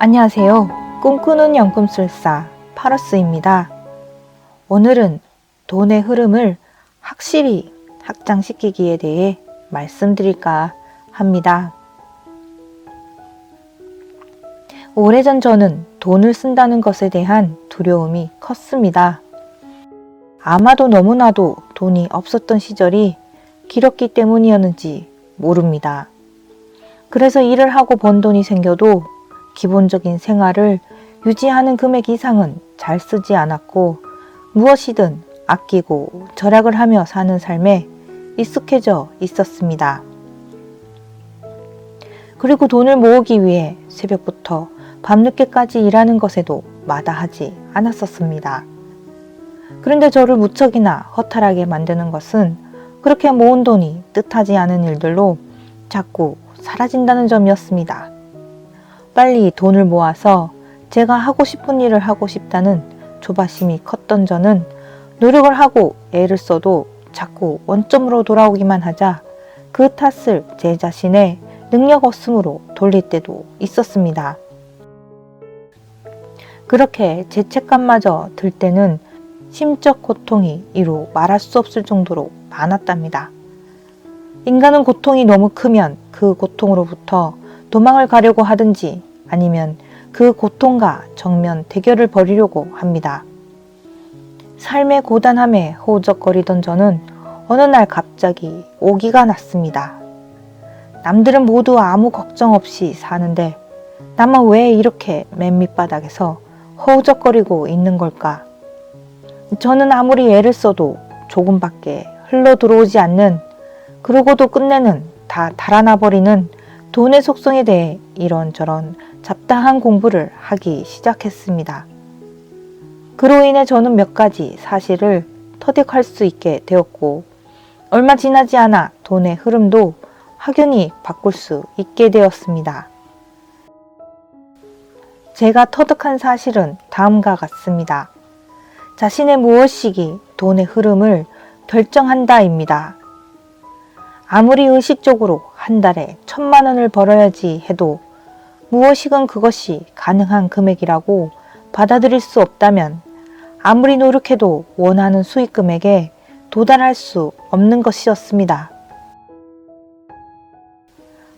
안녕하세요. 꿈꾸는 연금술사 파러스입니다. 오늘은 돈의 흐름을 확실히 확장시키기에 대해 말씀드릴까 합니다. 오래전 저는 돈을 쓴다는 것에 대한 두려움이 컸습니다. 아마도 너무나도 돈이 없었던 시절이 길었기 때문이었는지 모릅니다. 그래서 일을 하고 번 돈이 생겨도 기본적인 생활을 유지하는 금액 이상은 잘 쓰지 않았고 무엇이든 아끼고 절약을 하며 사는 삶에 익숙해져 있었습니다. 그리고 돈을 모으기 위해 새벽부터 밤늦게까지 일하는 것에도 마다하지 않았었습니다. 그런데 저를 무척이나 허탈하게 만드는 것은 그렇게 모은 돈이 뜻하지 않은 일들로 자꾸 사라진다는 점이었습니다. 빨리 돈을 모아서 제가 하고 싶은 일을 하고 싶다는 조바심이 컸던 저는 노력을 하고 애를 써도 자꾸 원점으로 돌아오기만 하자 그 탓을 제 자신의 능력 없음으로 돌릴 때도 있었습니다. 그렇게 죄책감마저 들 때는 심적 고통이 이루 말할 수 없을 정도로 많았답니다. 인간은 고통이 너무 크면 그 고통으로부터 도망을 가려고 하든지 아니면 그 고통과 정면 대결을 벌이려고 합니다. 삶의 고단함에 허우적거리던 저는 어느 날 갑자기 오기가 났습니다. 남들은 모두 아무 걱정 없이 사는데 나만 왜 이렇게 맨 밑바닥에서 허우적거리고 있는 걸까? 저는 아무리 애를 써도 조금밖에 흘러 들어오지 않는, 그러고도 끝내는 다 달아나 버리는 돈의 속성에 대해 이런저런 잡다한 공부를 하기 시작했습니다. 그로 인해 저는 몇 가지 사실을 터득할 수 있게 되었고 얼마 지나지 않아 돈의 흐름도 확연히 바꿀 수 있게 되었습니다. 제가 터득한 사실은 다음과 같습니다. 자신의 무엇이기 돈의 흐름을 결정한다입니다. 아무리 의식적으로 한 달에 1,000만 원을 벌어야지 해도 무엇이건 그것이 가능한 금액이라고 받아들일 수 없다면 아무리 노력해도 원하는 수익 금액에 도달할 수 없는 것이었습니다.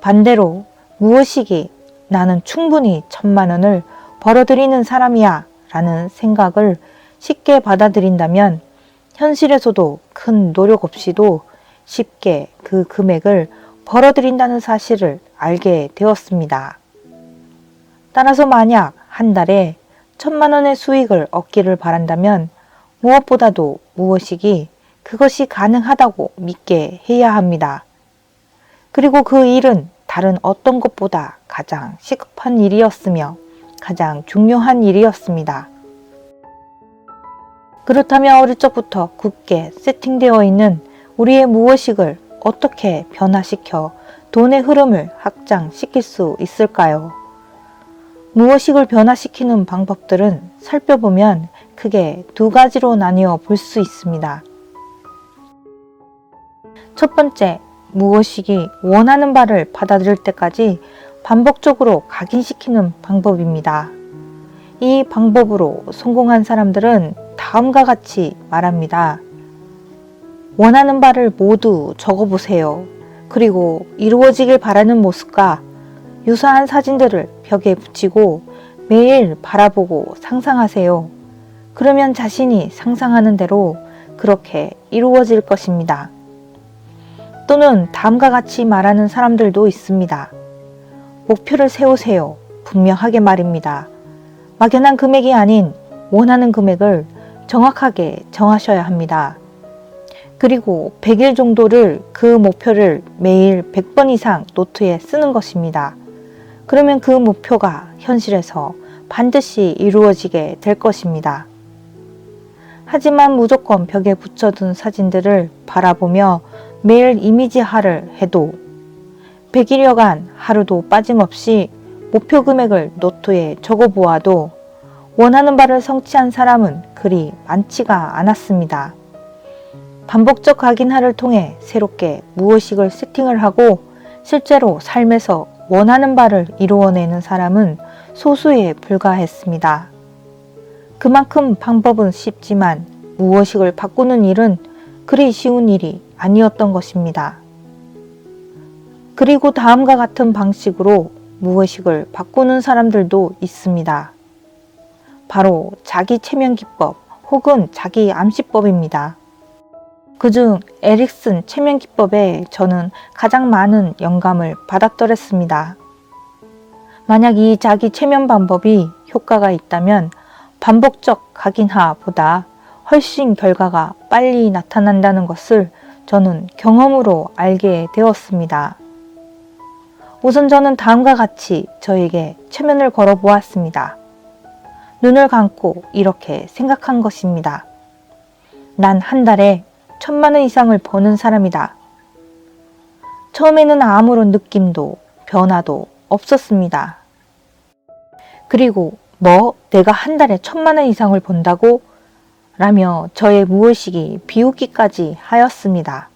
반대로 무엇이기 나는 충분히 1,000만 원을 벌어들이는 사람이야 라는 생각을 쉽게 받아들인다면 현실에서도 큰 노력 없이도 쉽게 그 금액을 벌어들인다는 사실을 알게 되었습니다. 따라서 만약 한 달에 1,000만 원의 수익을 얻기를 바란다면 무엇보다도 무엇이기 그것이 가능하다고 믿게 해야 합니다. 그리고 그 일은 다른 어떤 것보다 가장 시급한 일이었으며 가장 중요한 일이었습니다. 그렇다면 어릴 적부터 굳게 세팅되어 있는 우리의 무엇익을 어떻게 변화시켜 돈의 흐름을 확장시킬 수 있을까요? 무엇익을 변화시키는 방법들은 살펴보면 크게 두 가지로 나뉘어 볼 수 있습니다. 첫 번째, 무엇익이 원하는 바를 받아들일 때까지 반복적으로 각인시키는 방법입니다. 이 방법으로 성공한 사람들은 다음과 같이 말합니다. 원하는 바를 모두 적어보세요. 그리고 이루어지길 바라는 모습과 유사한 사진들을 벽에 붙이고 매일 바라보고 상상하세요. 그러면 자신이 상상하는 대로 그렇게 이루어질 것입니다. 또는 다음과 같이 말하는 사람들도 있습니다. 목표를 세우세요. 분명하게 말입니다. 막연한 금액이 아닌 원하는 금액을 정확하게 정하셔야 합니다. 그리고 100일 정도를 그 목표를 매일 100번 이상 노트에 쓰는 것입니다. 그러면 그 목표가 현실에서 반드시 이루어지게 될 것입니다. 하지만 무조건 벽에 붙여둔 사진들을 바라보며 매일 이미지화를 해도 100일여간 하루도 빠짐없이 목표 금액을 노트에 적어보아도 원하는 바를 성취한 사람은 그리 많지가 않았습니다. 반복적 각인화를 통해 새롭게 무엇익을 세팅을 하고 실제로 삶에서 원하는 바를 이루어내는 사람은 소수에 불과했습니다. 그만큼 방법은 쉽지만 무의식을 바꾸는 일은 그리 쉬운 일이 아니었던 것입니다. 그리고 다음과 같은 방식으로 무의식을 바꾸는 사람들도 있습니다. 바로 자기 체면 기법 혹은 자기 암시법입니다. 그중 에릭슨 체면 기법에 저는 가장 많은 영감을 받았더랬습니다. 만약 이 자기 체면 방법이 효과가 있다면 반복적 각인하보다 훨씬 결과가 빨리 나타난다는 것을 저는 경험으로 알게 되었습니다. 우선 저는 다음과 같이 저에게 체면을 걸어 보았습니다. 눈을 감고 이렇게 생각한 것입니다. 난 한 달에 1,000만 원 이상을 버는 사람이다. 처음에는 아무런 느낌도 변화도 없었습니다. 그리고 내가 한 달에 1,000만 원 이상을 번다고? 라며 저의 무의식이 비웃기까지 하였습니다.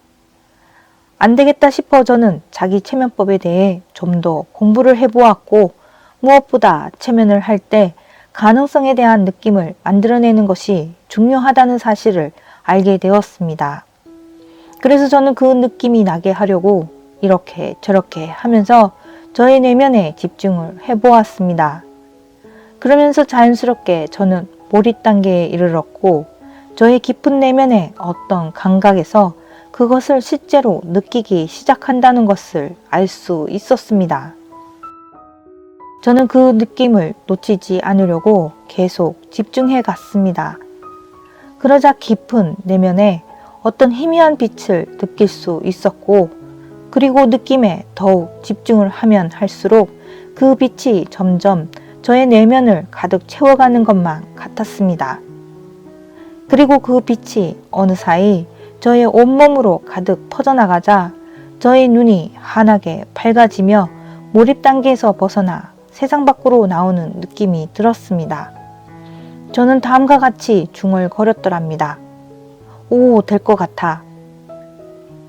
안 되겠다 싶어 저는 자기 체면법에 대해 좀 더 공부를 해보았고 무엇보다 체면을 할 때 가능성에 대한 느낌을 만들어내는 것이 중요하다는 사실을 알게 되었습니다. 그래서 저는 그 느낌이 나게 하려고 이렇게 저렇게 하면서 저의 내면에 집중을 해보았습니다. 그러면서 자연스럽게 저는 몰입 단계에 이르렀고 저의 깊은 내면의 어떤 감각에서 그것을 실제로 느끼기 시작한다는 것을 알 수 있었습니다. 저는 그 느낌을 놓치지 않으려고 계속 집중해 갔습니다. 그러자 깊은 내면에 어떤 희미한 빛을 느낄 수 있었고 그리고 느낌에 더욱 집중을 하면 할수록 그 빛이 점점 저의 내면을 가득 채워가는 것만 같았습니다. 그리고 그 빛이 어느 사이 저의 온몸으로 가득 퍼져나가자 저의 눈이 환하게 밝아지며 몰입 단계에서 벗어나 세상 밖으로 나오는 느낌이 들었습니다. 저는 다음과 같이 중얼거렸더랍니다. 오, 될 것 같아.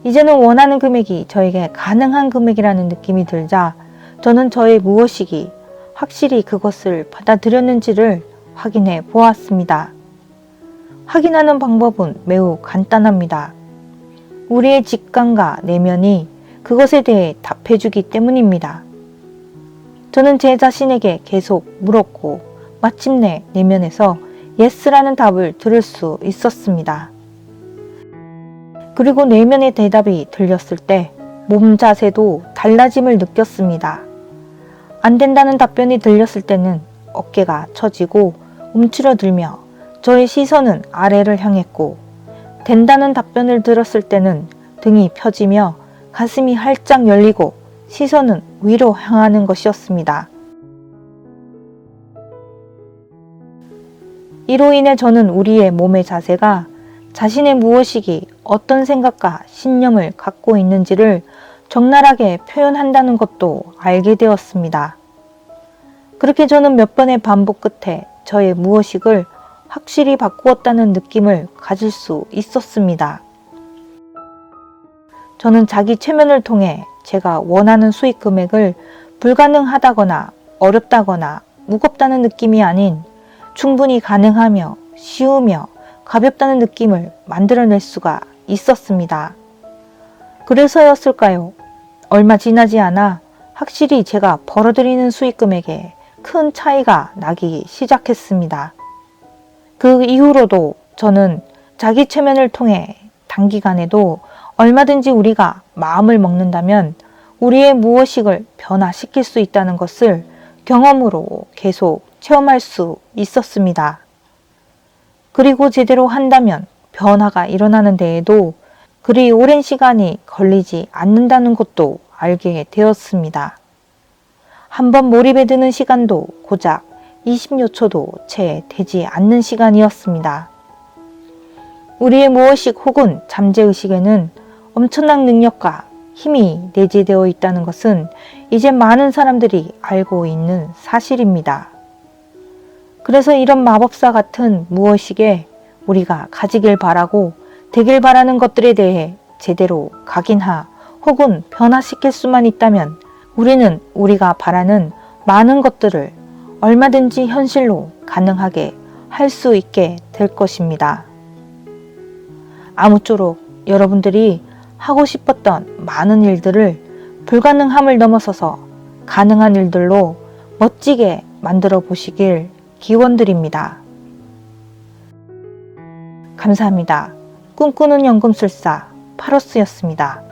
이제는 원하는 금액이 저에게 가능한 금액이라는 느낌이 들자 저는 저의 무의식이 확실히 그것을 받아들였는지를 확인해 보았습니다. 확인하는 방법은 매우 간단합니다. 우리의 직감과 내면이 그것에 대해 답해주기 때문입니다. 저는 제 자신에게 계속 물었고 마침내 내면에서 예스라는 답을 들을 수 있었습니다. 그리고 내면의 대답이 들렸을 때 몸 자세도 달라짐을 느꼈습니다. 안 된다는 답변이 들렸을 때는 어깨가 처지고 움츠러들며 저의 시선은 아래를 향했고 된다는 답변을 들었을 때는 등이 펴지며 가슴이 활짝 열리고 시선은 위로 향하는 것이었습니다. 이로 인해 저는 우리의 몸의 자세가 자신의 무의식이 어떤 생각과 신념을 갖고 있는지를 적나라하게 표현한다는 것도 알게 되었습니다. 그렇게 저는 몇 번의 반복 끝에 저의 무의식을 확실히 바꾸었다는 느낌을 가질 수 있었습니다. 저는 자기 체면을 통해 제가 원하는 수익 금액을 불가능하다거나 어렵다거나 무겁다는 느낌이 아닌 충분히 가능하며 쉬우며 가볍다는 느낌을 만들어낼 수가 있었습니다. 그래서였을까요? 얼마 지나지 않아 확실히 제가 벌어들이는 수익 금액에 큰 차이가 나기 시작했습니다. 그 이후로도 저는 자기 체면을 통해 단기간에도 얼마든지 우리가 마음을 먹는다면 우리의 무의식을 변화시킬 수 있다는 것을 경험으로 계속 체험할 수 있었습니다. 그리고 제대로 한다면 변화가 일어나는 데에도 그리 오랜 시간이 걸리지 않는다는 것도 알게 되었습니다. 한번 몰입에 드는 시간도 고작 20여 초도 채 되지 않는 시간이었습니다. 우리의 무의식 혹은 잠재의식에는 엄청난 능력과 힘이 내재되어 있다는 것은 이제 많은 사람들이 알고 있는 사실입니다. 그래서 이런 마법사 같은 무의식에 우리가 가지길 바라고 되길 바라는 것들에 대해 제대로 각인하 혹은 변화시킬 수만 있다면 우리는 우리가 바라는 많은 것들을 얼마든지 현실로 가능하게 할 수 있게 될 것입니다. 아무쪼록 여러분들이 하고 싶었던 많은 일들을 불가능함을 넘어서서 가능한 일들로 멋지게 만들어 보시길 기원드립니다. 감사합니다. 꿈꾸는 연금술사 파로스였습니다.